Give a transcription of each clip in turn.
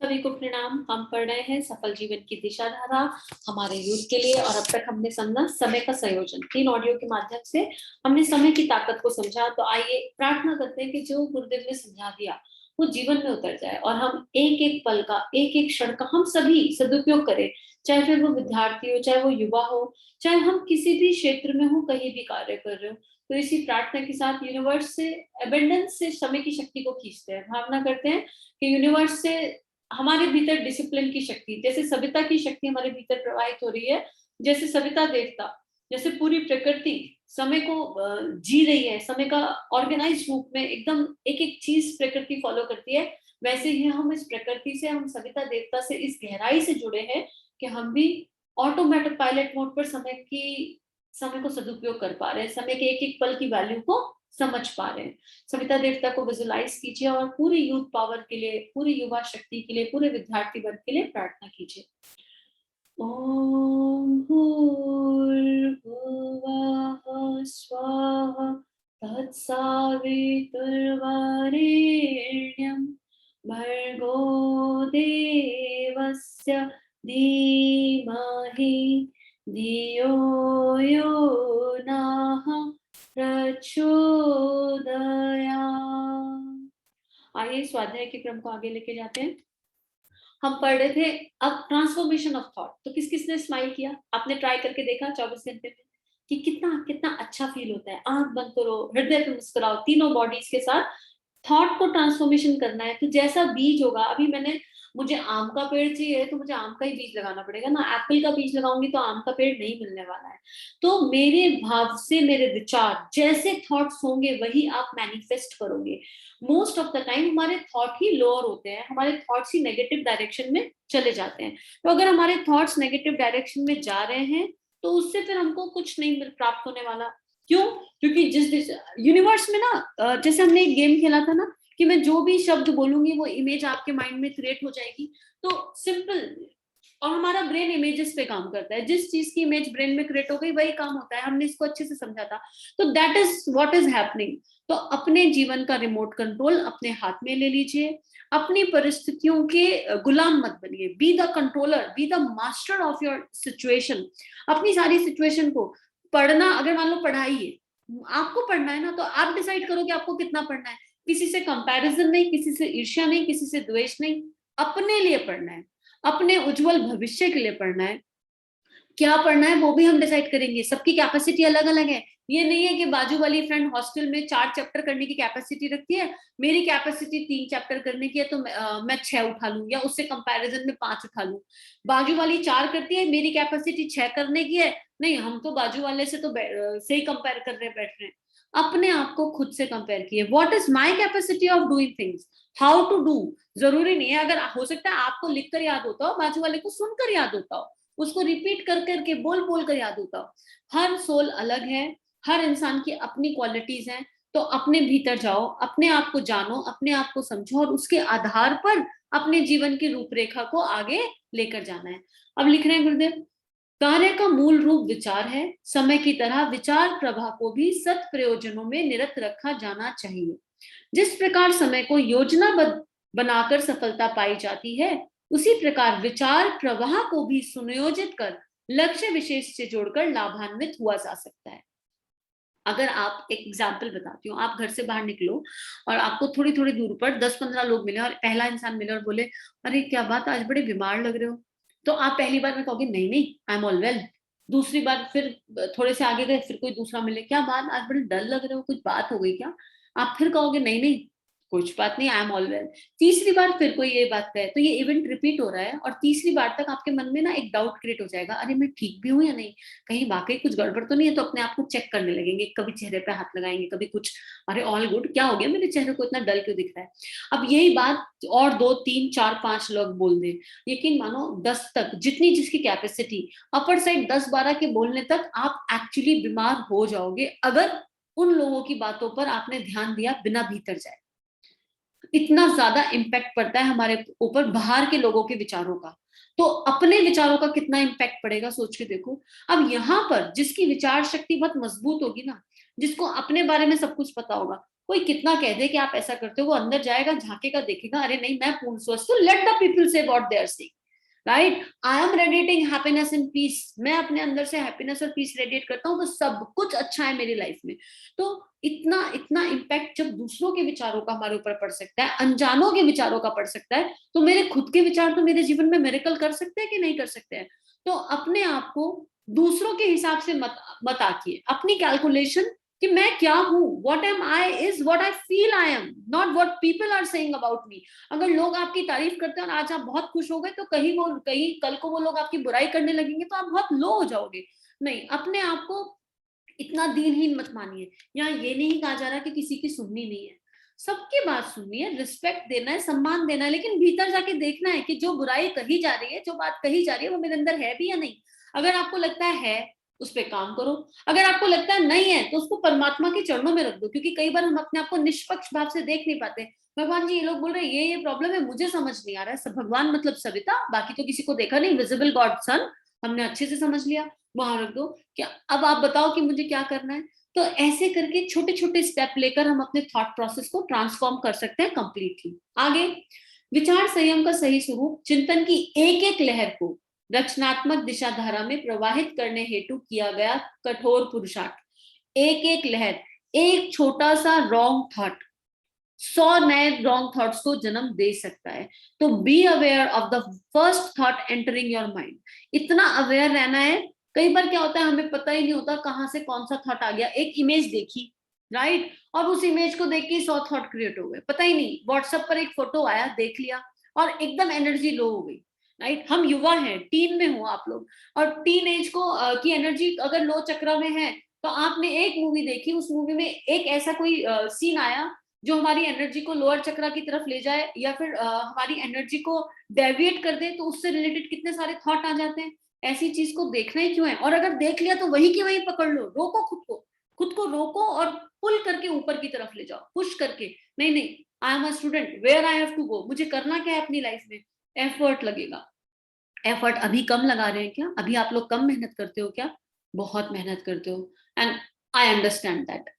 सभी को प्रणाम। हम पढ़ रहे हैं सफल जीवन की दिशा धारा हमारे यूथ के लिए, और अब तक हमने समझा समय का संयोजन। 3 ऑडियो के माध्यम से हमने समय की ताकत को समझा। तो आइए प्रार्थना करते हैं कि जो गुरुदेव ने समझा दिया वो जीवन में उतर जाए और हम एक एक पल का, एक एक क्षण का हम सभी सदुपयोग करें। चाहे फिर वो विद्यार्थी हो, चाहे वो युवा हो, चाहे हम किसी भी क्षेत्र में हो, कहीं भी कार्य कर रहे हो। तो इसी प्रार्थना के साथ यूनिवर्स से, एबेंडेंस से समय की शक्ति को खींचते हैं। भावना करते हैं कि यूनिवर्स से हमारे भीतर डिसिप्लिन की शक्ति, जैसे सविता की शक्ति हमारे भीतर प्रवाहित हो रही है, जैसे सविता देवता, जैसे पूरी प्रकृति समय को जी रही है, समय का ऑर्गेनाइज रूप में एकदम एक एक चीज प्रकृति फॉलो करती है, वैसे ही हम इस प्रकृति से, हम सविता देवता से इस गहराई से जुड़े हैं कि हम भी ऑटोमेटिक पायलट मोड पर समय को सदुपयोग कर पा रहे हैं, समय के एक एक पल की वैल्यू को समझ पा रहे हैं। सविता देवता को विजुलाइज कीजिए और पूरी यूथ पावर के लिए, पूरी युवा शक्ति के लिए, पूरे विद्यार्थी वर्ग के लिए प्रार्थना कीजिए। ओम भूर्भुवः स्वः तत्सवितुर्वरेण्यं भर्गो देवस्य धीमहि धियो यो नः प्रचोदयात्। आइए स्वाध्याय के क्रम को आगे लेके जाते हैं। हम पढ़ रहे थे अब ट्रांसफॉर्मेशन ऑफ थॉट। तो किस किसने स्माइल किया? आपने ट्राई करके देखा 24 घंटे में कि कितना कितना अच्छा फील होता है। आंख बंद करो, हृदय पे मुस्कुराओ, तीनों बॉडीज के साथ थॉट को ट्रांसफॉर्मेशन करना है। तो जैसा बीज होगा, अभी मुझे आम का पेड़ चाहिए तो मुझे आम का ही बीज लगाना पड़ेगा ना, एप्पल का बीज लगाऊंगी तो आम का पेड़ नहीं मिलने वाला है। तो मेरे भाव से मेरे विचार, जैसे थॉट्स होंगे वही आप मैनिफेस्ट करोगे। मोस्ट ऑफ द टाइम हमारे थॉट ही लोअर होते हैं, हमारे थॉट्स ही नेगेटिव डायरेक्शन में चले जाते हैं। तो अगर हमारे थॉट्स नेगेटिव डायरेक्शन में जा रहे हैं तो उससे फिर हमको कुछ नहीं प्राप्त होने वाला। क्यों? क्योंकि जिस यूनिवर्स में ना, जैसे हमने एक गेम खेला था ना कि मैं जो भी शब्द बोलूंगी वो इमेज आपके माइंड में क्रिएट हो जाएगी। तो सिंपल, और हमारा ब्रेन इमेजेस पे काम करता है। जिस चीज की इमेज ब्रेन में क्रिएट हो गई वही काम होता है। हमने इसको अच्छे से समझा था। तो that is what is happening. तो अपने जीवन का रिमोट कंट्रोल अपने हाथ में ले लीजिए। अपनी परिस्थितियों के गुलाम मत बनिए। Be the controller, be the master of your situation. अपनी सारी सिचुएशन को पढ़ना, अगर मान लो पढ़ाई है, आपको पढ़ना है ना, तो आप डिसाइड करो कि आपको कितना पढ़ना है। किसी से कंपैरिजन नहीं, किसी से ईर्ष्या नहीं, किसी से द्वेष नहीं। अपने लिए पढ़ना है, अपने उज्जवल भविष्य के लिए पढ़ना है। क्या पढ़ना है वो भी हम डिसाइड करेंगे। सबकी कैपेसिटी अलग अलग है। ये नहीं है कि बाजू वाली फ्रेंड हॉस्टल में 4 चैप्टर करने की कैपेसिटी रखती है, मेरी कैपेसिटी 3 चैप्टर करने की है तो मैं 6 उठा लूं, या उससे कंपैरिजन में 5 उठा लूं। बाजू वाली 4 करती है, मेरी कैपेसिटी 6 करने की है, नहीं हम तो बाजू वाले से तो से ही कंपेयर कर रहे बैठ रहे हैं। अपने आप को खुद से कंपेयर किए। What is my capacity of doing things, how to do. जरूरी नहीं है, अगर हो सकता है आपको लिखकर याद होता हो, बाजू वाले को सुनकर याद होता हो, उसको रिपीट कर करके बोल बोल कर याद होता हो। हर सोल अलग है, हर इंसान की अपनी क्वालिटीज हैं। तो अपने भीतर जाओ, अपने आप को जानो, अपने आप को समझो, और उसके आधार पर अपने जीवन की रूपरेखा को आगे लेकर जाना है। अब लिख रहे हैं गुरुदेव, कार्य का मूल रूप विचार है। समय की तरह विचार प्रवाह को भी सत प्रयोजनों में निरत रखा जाना चाहिए। जिस प्रकार समय को योजनाबद्ध बनाकर सफलता पाई जाती है, उसी प्रकार विचार प्रवाह को भी सुनियोजित कर लक्ष्य विशेष से जोड़कर लाभान्वित हुआ जा सकता है। अगर आप, एक एग्जाम्पल बताती हूँ, आप घर से बाहर निकलो और आपको थोड़ी थोड़ी दूर पर 10-15 लोग मिले और पहला इंसान मिले और बोले, अरे क्या बात, आज बड़े बीमार लग रहे हो। तो आप पहली बार में कहोगे नहीं नहीं, आई एम ऑल वेल। दूसरी बार फिर थोड़े से आगे गए, फिर कोई दूसरा मिले, क्या बात आज बड़े डल लग रहे हो, कुछ बात हो गई क्या? आप फिर कहोगे नहीं नहीं, कुछ बात नहीं, आई एम ऑल वेल। तीसरी बार फिर कोई ये बात कहे तो ये इवेंट रिपीट हो रहा है, और तीसरी बार तक आपके मन में ना एक डाउट क्रिएट हो जाएगा, अरे मैं ठीक भी हूँ या नहीं, कहीं वाकई कुछ गड़बड़ तो नहीं है। तो अपने आप को चेक करने लगेंगे, कभी चेहरे पे हाथ लगाएंगे, कभी कुछ, अरे ऑल गुड, क्या हो गया, मेरे चेहरे को इतना डल क्यों दिख रहा है। अब यही बात और 2, 3, 4, 5 लोग बोल दे, यकीन मानो 10 तक, जितनी जिसकी कैपेसिटी, अपर साइड 10-12 के बोलने तक आप एक्चुअली बीमार हो जाओगे, अगर उन लोगों की बातों पर आपने ध्यान दिया बिना भीतर जाए। इतना ज्यादा इम्पैक्ट पड़ता है हमारे ऊपर बाहर के लोगों के विचारों का, तो अपने विचारों का कितना इम्पैक्ट पड़ेगा सोच के देखो। अब यहाँ पर जिसकी विचार शक्ति बहुत मजबूत होगी ना, जिसको अपने बारे में सब कुछ पता होगा, कोई कितना कह दे कि आप ऐसा करते हो, वो अंदर जाएगा, झांकेगा, देखेगा, अरे नहीं मैं पूर्ण स्वस्थ हूँ, let the people say what they are saying, right. I am radiating happiness and peace, मैं अपने अंदर से हैप्पीनेस और पीस रेडिएट करता हूँ, तो सब कुछ अच्छा है मेरी लाइफ में। तो इतना इतना इम्पैक्ट जब दूसरों के विचारों का हमारे ऊपर पड़ सकता है, अनजानों के विचारों का पड़ सकता है, तो मेरे खुद के विचार तो मेरे जीवन में मिरेकल कर सकते हैं कि नहीं कर सकते हैं। तो अपने आप को दूसरों के हिसाब से मत आकिए, अपनी कैलकुलेशन कि मैं क्या हूं, what am I is what I feel I am, not what people are saying about me. अगर लोग आपकी तारीफ करते हैं और आज आप बहुत खुश हो गए, तो कहीं कल को वो लोग आपकी बुराई करने लगेंगे तो आप बहुत लो हो जाओगे। नहीं, अपने आप को इतना दीनहीन मत मानिए। यहाँ ये नहीं कहा जा रहा कि किसी की सुननी नहीं है, सबकी बात सुननी है, रिस्पेक्ट देना है, सम्मान देना है, लेकिन भीतर जाके देखना है कि जो बुराई कही जा रही है, जो बात कही जा रही है, वो मेरे अंदर है भी या नहीं। अगर आपको लगता है उस पर काम करो, अगर आपको लगता है नहीं है तो उसको परमात्मा के चरणों में रख दो, क्योंकि कई बार हम अपने आप को निष्पक्ष भाव से देख नहीं पाते। भगवान जी ये लोग बोल रहे हैं ये प्रॉब्लम है, मुझे समझ नहीं आ रहा है, सब भगवान मतलब सविता, बाकी तो किसी को देखा नहीं, विजिबल गॉड सन हमने अच्छे से समझ लिया, वहां रख दो, क्या अब आप बताओ कि मुझे क्या करना है। तो ऐसे करके छोटे छोटे स्टेप लेकर हम अपने थॉट प्रोसेस को ट्रांसफॉर्म कर सकते हैं कंप्लीटली। आगे, विचार संयम का सही स्वरूप चिंतन की एक एक लहर को रचनात्मक दिशा धारा में प्रवाहित करने हेतु किया गया कठोर पुरुषार्थ। एक एक लहर, एक छोटा सा रॉन्ग थॉट 100 नए रॉन्ग थॉट्स को जन्म दे सकता है। तो be aware of the first thought entering your mind, इतना अवेयर रहना है। कई बार क्या होता है, हमें पता ही नहीं होता कहाँ से कौन सा थॉट आ गया, एक इमेज देखी, राइट, और उस इमेज को देख के 100 थॉट क्रिएट हो गए, पता ही नहीं, व्हाट्सएप पर एक फोटो आया, देख लिया, और एकदम एनर्जी लो हो गई, राइट। हम युवा हैं, टीन में हो आप लोग, और टीन एज को की एनर्जी अगर लो चक्र में है, तो आपने एक मूवी देखी, उस मूवी में एक ऐसा कोई सीन आया जो हमारी एनर्जी को लोअर चक्र की तरफ ले जाए, या फिर हमारी एनर्जी को डेविएट कर दे, तो उससे रिलेटेड कितने सारे थॉट आ जाते हैं। ऐसी चीज को देखना ही क्यों है, और अगर देख लिया तो वही की वही पकड़ लो, रोको खुद को रोको और पुल करके ऊपर की तरफ ले जाओ, पुश करके, नहीं नहीं, I am a student, where I have to go, मुझे करना क्या है अपनी लाइफ में, एफर्ट लगेगा। एफर्ट अभी कम लगा रहे हैं क्या, अभी आप लोग कम मेहनत करते हो क्या, बहुत मेहनत करते हो, एंड आई अंडरस्टैंड दैट।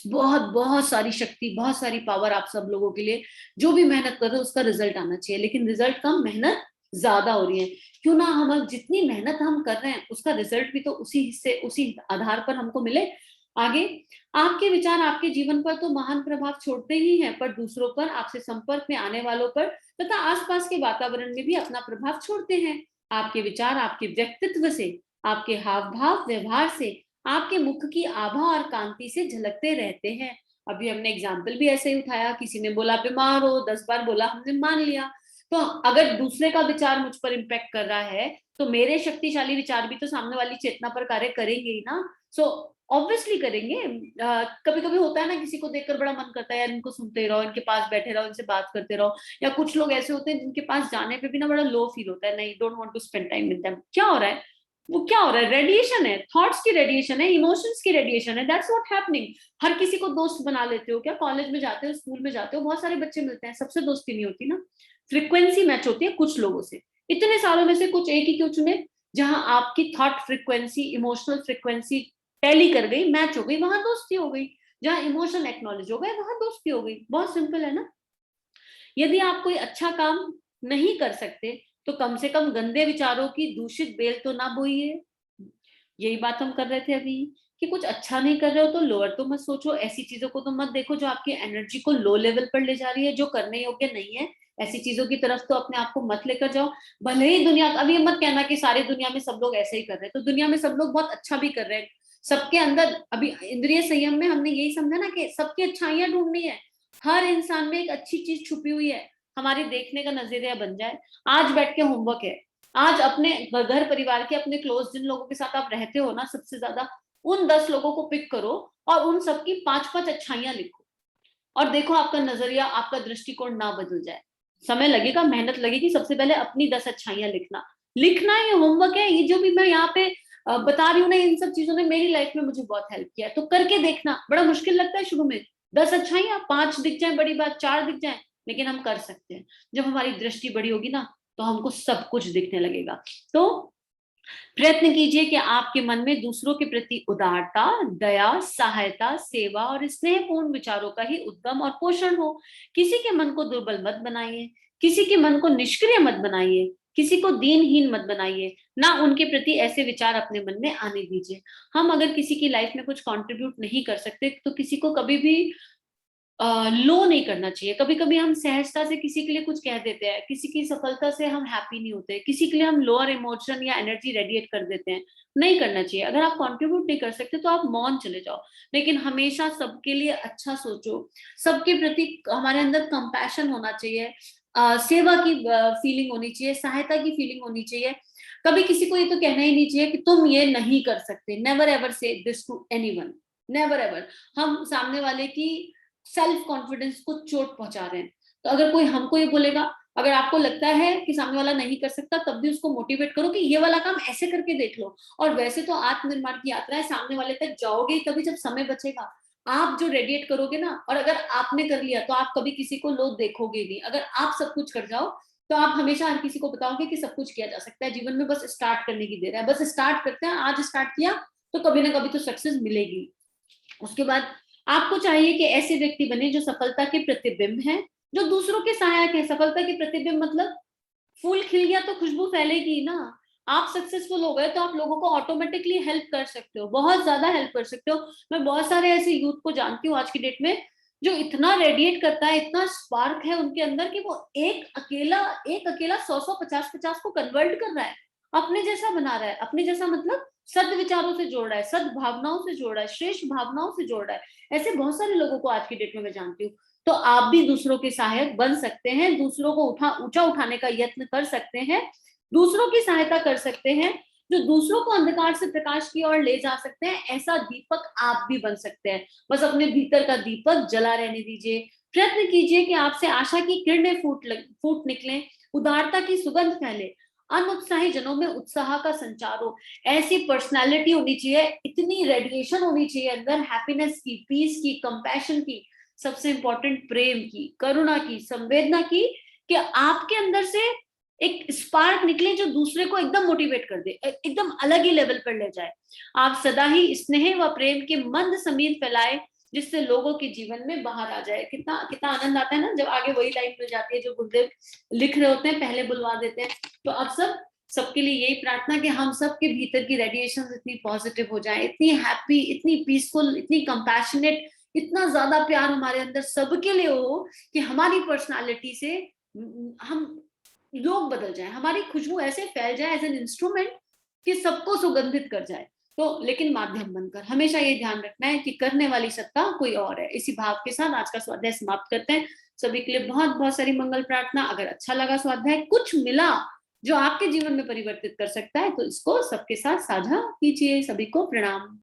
बहुत बहुत सारी शक्ति, बहुत सारी पावर आप सब लोगों के लिए, जो भी मेहनत कर रहे हो उसका रिजल्ट आना चाहिए, लेकिन रिजल्ट कम, मेहनत ज्यादा हो रही है। क्यों ना हम जितनी मेहनत हम कर रहे हैं उसका रिजल्ट भी तो उसी हिस्से, उसी आधार पर हमको मिले। आगे, आपके विचार आपके जीवन पर तो महान प्रभाव छोड़ते ही हैं, पर दूसरों पर, आपसे संपर्क में आने वालों पर तथा आसपास के वातावरण में भी अपना प्रभाव छोड़ते हैं। आपके विचार आपके व्यक्तित्व से, आपके हाव भाव व्यवहार से, आपके मुख की आभा और कांति से झलकते रहते हैं। अभी हमने एग्जाम्पल भी ऐसे ही उठाया, किसी ने बोला बीमार हो, 10 बार बोला, हमने मान लिया। तो अगर दूसरे का विचार मुझ पर इम्पैक्ट कर रहा है, तो मेरे शक्तिशाली विचार भी तो सामने वाली चेतना पर कार्य करेंगे ही ना। सो ऑब्वियसली करेंगे। कभी कभी होता है ना, किसी को देखकर बड़ा मन करता है यार इनको सुनते रहो, इनके पास बैठे रहो, इनसे बात करते रहो, या कुछ लोग ऐसे होते हैं जिनके पास जाने पे भी ना बड़ा लो फील होता है, नहीं, don't want to spend time with them. क्या हो रहा है, वो क्या हो रहा है, रेडिएशन है, थॉट्स की रेडिएशन है, इमोशंस की रेडिएशन है, दैट्स व्हाट हैपनिंग। हर किसी को दोस्त बना लेते हो क्या, कॉलेज में जाते हो, स्कूल में जाते हो, बहुत सारे बच्चे मिलते हैं, सबसे दोस्ती नहीं होती ना, फ्रिक्वेंसी मैच होती है कुछ लोगों से। इतने सालों में से कुछ एक ही क्यों चुने, जहां आपकी thought frequency, emotional frequency tally कर गई, मैच हो गई, वहां दोस्ती हो गई। जहां इमोशन एक्नॉलेज हो गए, वहां दोस्ती हो गई, बहुत सिंपल है ना। यदि आप कोई अच्छा काम नहीं कर सकते, तो कम से कम गंदे विचारों की दूषित बेल तो ना बोइए। यही बात हम कर रहे थे अभी, कि कुछ अच्छा नहीं कर रहे हो तो लोअर तो मत सोचो, ऐसी चीजों को तो मत देखो जो आपकी एनर्जी को लो लेवल पर ले जा रही है, जो करने योग्य नहीं है। ऐसी चीजों की तरफ तो अपने आप को मत लेकर जाओ। भले ही दुनिया, अभी मत कहना कि सारी दुनिया में सब लोग ऐसे ही कर रहे हैं, तो दुनिया में सब लोग बहुत अच्छा भी कर रहे हैं। सबके अंदर, अभी इंद्रिय संयम में हमने यही समझा ना कि सबकी अच्छाइयां ढूंढनी है, हर इंसान में एक अच्छी चीज छुपी हुई है, हमारे देखने का नजरिया बन जाए। आज बैठ के होमवर्क है, आज अपने घर परिवार के, अपने क्लोज जिन लोगों के साथ आप रहते हो ना सबसे ज्यादा, उन 10 लोगों को पिक करो और उन सबकी 5-5 अच्छाइयां लिखो, और देखो आपका नजरिया, आपका दृष्टिकोण ना बदल जाए। समय लगेगा, मेहनत लगेगी, सबसे पहले अपनी 10 अच्छाइयां लिखना। लिखना ये होमवर्क है, ये जो भी मैं यहाँ पे बता रही हूँ ना, इन सब चीजों ने मेरी लाइफ में मुझे बहुत हेल्प किया है, तो करके देखना। बड़ा मुश्किल लगता है शुरू में, 10 अच्छाइयां, 5 दिख जाए बड़ी बात, 4 दिख जाए, लेकिन हम कर सकते हैं। जब हमारी दृष्टि बड़ी होगी ना, तो हमको सब कुछ दिखने लगेगा। तो प्रयत्न कीजिए कि आपके मन में दूसरों के प्रति उदारता, दया, सहायता, सेवा और स्नेहपूर्ण विचारों का ही उद्गम और पोषण हो। किसी के मन को दुर्बल मत बनाइए, किसी के मन को निष्क्रिय मत बनाइए, किसी को दीनहीन मत बनाइए, ना उनके प्रति ऐसे विचार अपने मन में आने दीजिए। हम अगर किसी की लाइफ में कुछ कंट्रीब्यूट नहीं कर सकते तो किसी को कभी भी लो नहीं करना चाहिए। कभी-कभी हम सहजता से किसी के लिए कुछ कह देते हैं, किसी की सफलता से हम हैप्पी नहीं होते, किसी के लिए हम लोअर इमोशन या एनर्जी रेडिएट कर देते हैं। नहीं करना चाहिए। अगर आप कंट्रीब्यूट नहीं कर सकते तो आप मौन चले जाओ। लेकिन हमेशा सबके लिए अच्छा सोचो, सबके प्रति हमारे अंदर कंपैशन होना चाहिए, सेवा की फीलिंग होनी चाहिए, सहायता की फीलिंग होनी चाहिए। कभी किसी को ये तो कहना ही नहीं चाहिए कि तुम ये नहीं कर सकते। Never ever say this to anyone, never ever. हम सामने वाले की सेल्फ कॉन्फिडेंस को चोट पहुंचा रहे हैं। तो अगर कोई हमको ये बोलेगा, अगर आपको लगता है कि सामने वाला नहीं कर सकता, तब भी उसको मोटिवेट करो कि ये वाला काम ऐसे करके देख लो। और वैसे तो आत्मनिर्भर की यात्रा है, सामने वाले तक जाओगे ही तभी जब समय बचेगा। आप जो रेडिएट करोगे ना, और अगर आपने कर लिया तो आप कभी किसी को लो देखोगे नहीं। अगर आप सब कुछ कर जाओ तो आप हमेशा हर किसी को बताओगे कि सब कुछ किया जा सकता है जीवन में, बस स्टार्ट करने की देर है। बस स्टार्ट करते हैं, आज स्टार्ट किया तो कभी ना कभी तो सक्सेस मिलेगी। उसके बाद आपको चाहिए कि ऐसे व्यक्ति बने जो सफलता के प्रतिबिंब हैं, जो दूसरों के सहायक हैं। सफलता के प्रतिबिंब मतलब फूल खिल गया तो खुशबू फैलेगी ना। आप सक्सेसफुल हो गए तो आप लोगों को ऑटोमेटिकली हेल्प कर सकते हो, बहुत ज्यादा हेल्प कर सकते हो। मैं बहुत सारे ऐसे यूथ को जानती हूँ आज की डेट में जो इतना रेडिएट करता है, इतना स्पार्क है उनके अंदर कि वो एक अकेला 100-100, 50-50 को कन्वर्ट कर रहा है, अपने जैसा बना रहा है। अपने जैसा मतलब सद विचारों से जोड़ रहा है, सद भावनाओं से जोड़ रहा है, श्रेष्ठ भावनाओं से जोड़ रहा है। ऐसे बहुत सारे लोगों को आज की डेट में मैं जानती हूँ। तो आप भी दूसरों के सहायक बन सकते हैं, दूसरों को ऊंचा उठाने का यत्न कर सकते हैं, दूसरों की सहायता कर सकते हैं, जो दूसरों को अंधकार से प्रकाश की ओर ले जा सकते हैं। ऐसा दीपक आप भी बन सकते हैं। बस अपने भीतर का दीपक जला रहने दीजिए। प्रयत्न कीजिए कि आपसे आशा की किरणें फूट निकले, उदारता की सुगंध फैले, अनुत्साही जनों में उत्साह का संचार हो। ऐसी पर्सनालिटी होनी चाहिए, इतनी रेडिएशन होनी चाहिए अंदर, हैप्पीनेस की, पीस की, कंपैशन की, सबसे इंपॉर्टेंट प्रेम की, करुणा की, संवेदना की, कि आपके अंदर से एक स्पार्क निकले जो दूसरे को एकदम मोटिवेट कर दे, एकदम अलग ही लेवल पर ले जाए। आप सदा ही स्नेह व प्रेम के मंद समीर फैलाए, जिससे लोगों के जीवन में बाहर आ जाए। कितना कितना आनंद आता है ना जब आगे वही लाइन मिल जाती है जो गुरुदेव लिख रहे होते हैं, पहले बुलवा देते हैं। तो अब सबके लिए यही प्रार्थना कि हम सबके भीतर की रेडिएशन इतनी पॉजिटिव हो जाए, इतनी हैप्पी, इतनी पीसफुल, इतनी कंपैशनेट, इतना ज्यादा प्यार हमारे अंदर सबके लिए हो कि हमारी पर्सनालिटी से हम लोग बदल जाए, हमारी खुशबू ऐसे फैल जाए एज एन इंस्ट्रूमेंट कि सबको सुगंधित कर जाए। तो लेकिन माध्यम बनकर हमेशा ये ध्यान रखना है कि करने वाली सत्ता कोई और है। इसी भाव के साथ आज का स्वाध्याय समाप्त करते हैं। सभी के लिए बहुत बहुत सारी मंगल प्रार्थना। अगर अच्छा लगा स्वाध्याय, कुछ मिला जो आपके जीवन में परिवर्तित कर सकता है, तो इसको सबके साथ साझा कीजिए। सभी को प्रणाम।